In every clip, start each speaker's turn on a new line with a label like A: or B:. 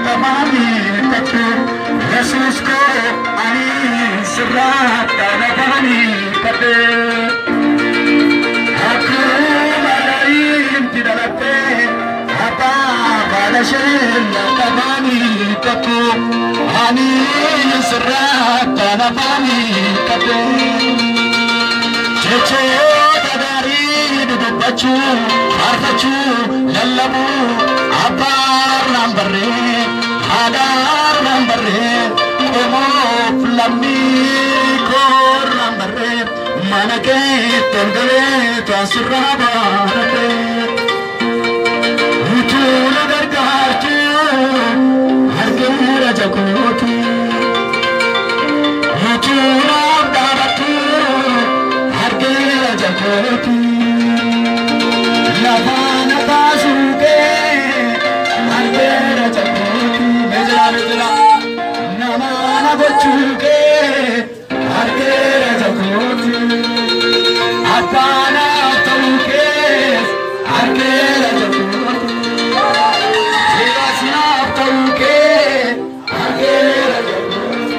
A: तमामी तत्व Jesus को ani surat tanabani kate aku malaim tidak lepe apa balashin tamamin kate ani surat tanabani kate cece dari dudubacu harfacu lallamu apa nambare hadar nambare Lami korambare manake tengale tasrabarate utula dargartu hargera jakoti utula daratu hargera jakoti lavana basuke hargera jakoti mejla Bochuke, Argera Jakoti, Apana Tauke, Argera Jakoti, Sivasna Tauke, Argera Jakoti,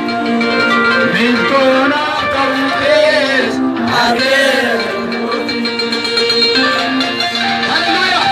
A: Mintona Tauke, Argera Jakoti. Hallelujah!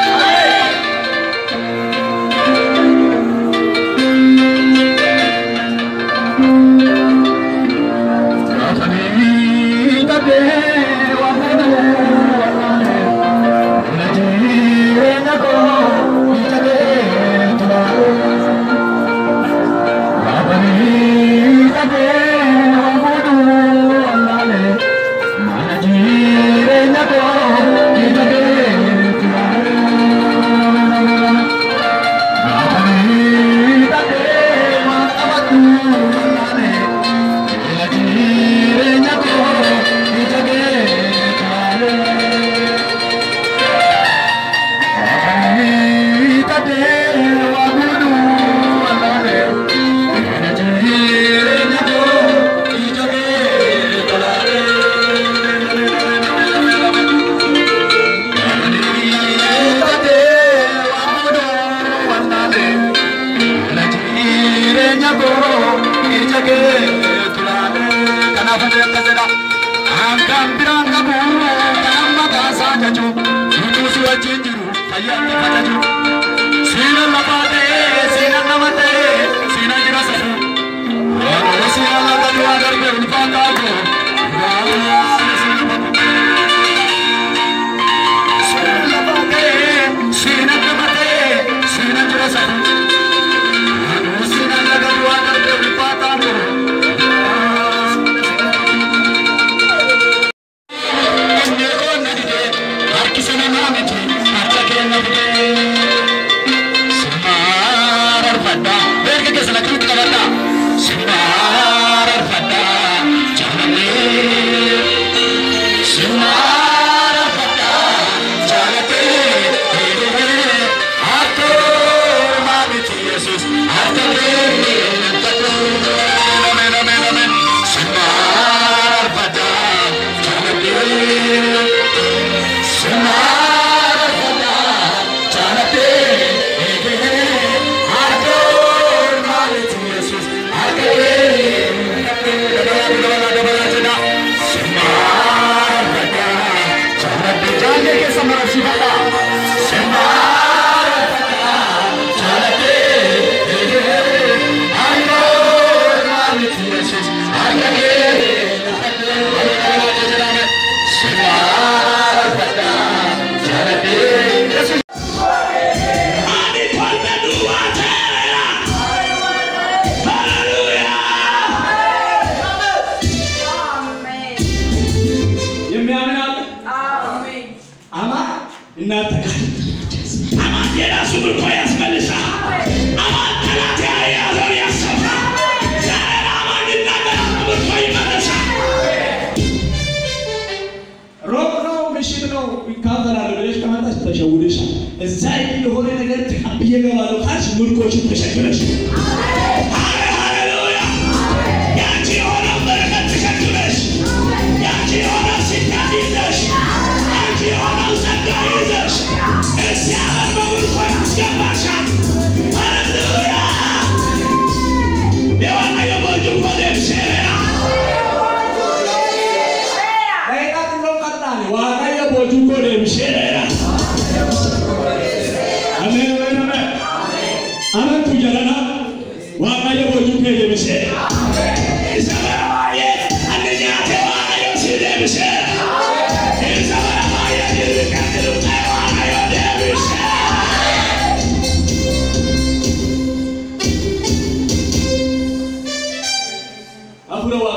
B: Hallelujah!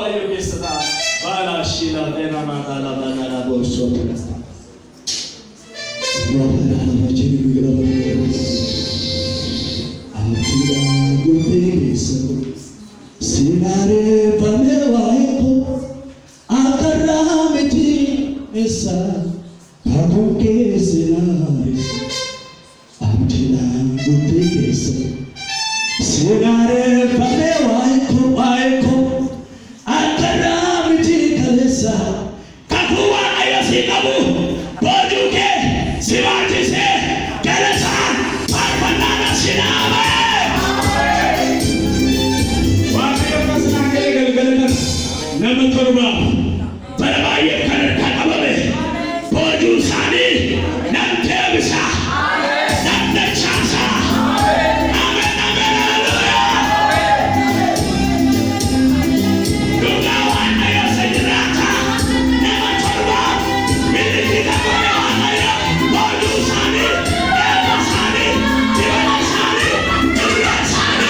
B: waaqayyo keessa baala shila dena magala banala boso kasta Robera la chini grava Atira gutesa Sinare pamewaiko Akarameti esa Kabuke sinare Atira gutesa Sinare pamewaiko waiko Akarameti kalesa Kakuwa ayasikabu Bojuke Sivatise kalesa Parvanana siname Nama korba, berbagai kader katababe, baju sani, nanti bisa, nanti chasa, amen amen haleluya. Dugawan ayo sejerata, nama korba, milik kita dugawan ayo, baju sani, nama sani, jiwa sani, dunia sani.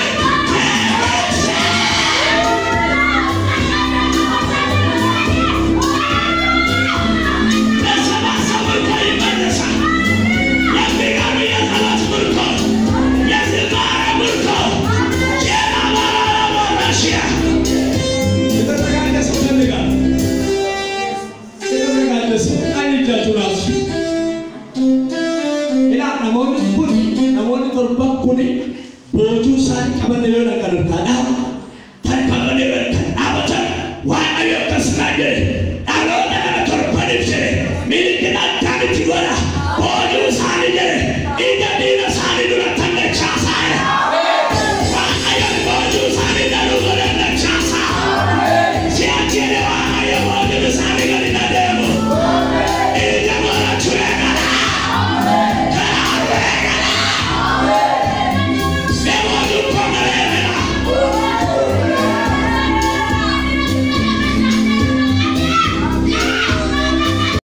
B: Namun korban kuning, baju sari kapan dia nak kader kadang, tapi kapan dia nak apa cak, wah ayo kesengaja.